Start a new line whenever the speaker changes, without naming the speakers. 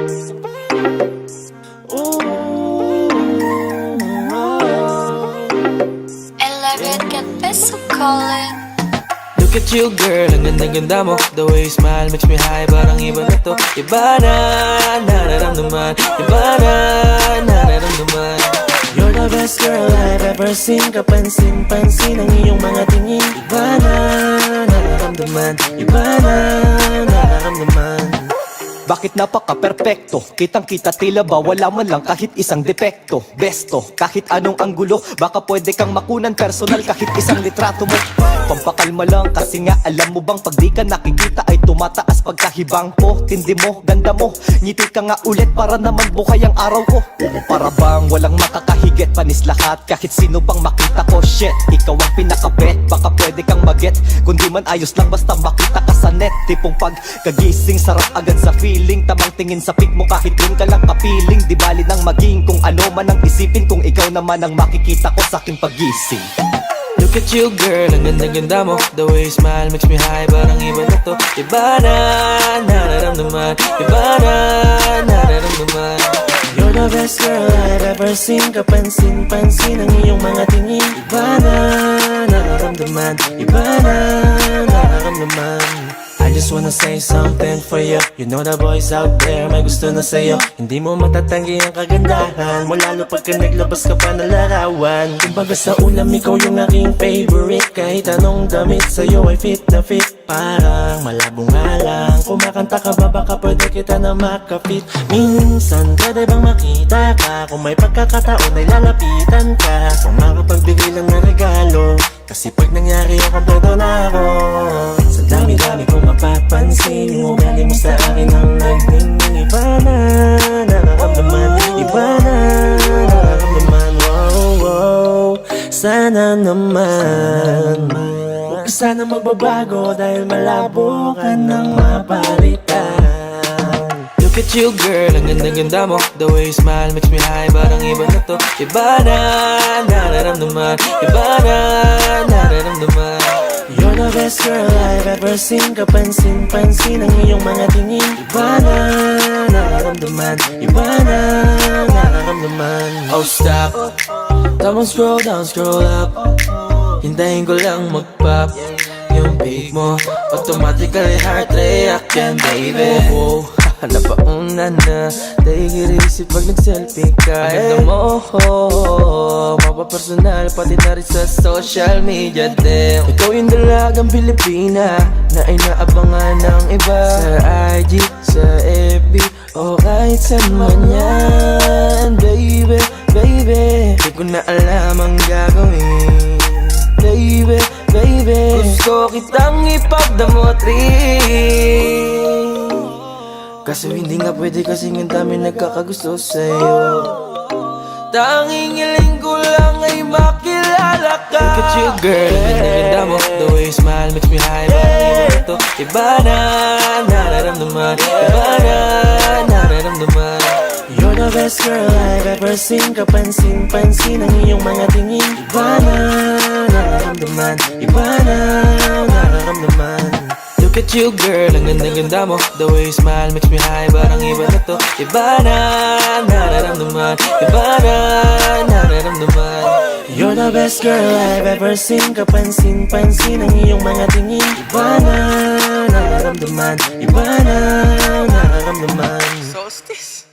Look at you girl, ang ganda-ganda mo. The way you smile makes me high, parang iba na to. Iba na, nararamdaman. Iba na, nararamdaman.
You're the best girl I've ever seen. Kapansin-pansin ang iyong mga tingin. Iba na, nararamdaman. Iba na, nararamdaman.
Bakit napaka-perpekto? Kitang-kita tila ba wala man lang kahit isang depekto. Besto, kahit anong anggulo, baka pwede kang makunan personal kahit isang litrato mo. Pampakalma lang kasi nga alam mo bang pag di ka nakikita ay tumataas pagkahibang ko. Tindi mo, ganda mo, ngiti ka nga ulit para naman bukay ang araw ko. Para bang walang makakahigit, panis lahat kahit sino pang makita ko. Shit, ikaw ang pinakabet, baka pwede kang maget. Kundi man ayos lang basta makita ka sa net. Tipong pagkagising sarap agad sa feeling. Tamang tingin sa pic mo kahit dun ka lang kapiling. Di bali nang maging kung ano man ang isipin, kung ikaw naman ang makikita ko sa aking pagising.
Look at you girl, ang ganda-ganda mo. The way you smile makes me high, parang iba na to. Iba na, nararamdaman. Iba na, nararamdaman.
You're the best girl I've ever seen. Kapansin-pansin ang iyong mga tingin. Iba na, nararamdaman. Iba na, nararamdaman. I just wanna say something for you. You know the boys out there may gusto na sa'yo. Hindi mo matatanggi ang kagandahan mo, lalo pagka naglabas ka pa ng larawan. Kumbaga sa ulam ikaw yung aking favorite. Kahit anong damit sa'yo ay fit na fit. Parang malabo nga lang, kumakanta ka ba baka pwede kita na makapit. Minsan pwede bang makita ka, kung may pagkakataon ay lalapitan ka. Kung makapagbigay lang ng regalo, kasi pag nangyari ako kompleto na ako. Sa dami-dami kong mapapansin, yung ugali mo sa akin ang nagning. Iba na, nararamdaman. Iba na, nararamdaman. Wow, wow, sana naman huwag sana magbabago dahil malabo ka nang mapalitan.
Look at you girl, ang ganda-ganda mo. The way you smile makes me high, parang iba na to. Iba na, nararamdaman. Iba na, nararamdaman.
You're the best girl I've ever seen. Kapansin-pansin ang iyong mga tingin. Iba na, nararamdaman. Iba na, nararamdaman.
Oh stop, tamang scroll down, scroll up. Hintayin ko lang mag-pop yung page mo, automatically heart reaction, baby. Oh, napauna na, take it easy pag nag-selfie ka. Ganda mo, mapapersonal pati na rin sa social media din. Ikaw yung dalagang Pilipina na inaabangan ng iba sa IG, sa FB, o kahit saan man yan. Baby, baby, di ko na alam ang gagawin. Baby, baby, gusto kitang ipagdamot rin. Kaso hindi nga pwede kasi ang dami nagkakagusto sa'yo. Tanging hiling ko lang ay makilala ka. Look at you girl, ang ganda mo. The way you smile makes me high, parang iba na to. Iba na, nararamdaman. Iba na, nararamdaman.
You're the best girl I've ever seen. Kapansin-pansin ang iyong mga tingin. Iba na, nararamdaman. Iba na, nararamdaman.
Look at you girl, ang ganda-ganda mo. The way you smile makes me high, parang iba na to. Iba na, nararamdaman. Iba na, nararamdaman.
You're the best girl I've ever seen. Kapansin-pansin ang iyong mga tingin. Iba na, nararamdaman. Iba na, nararamdaman.
Solstice.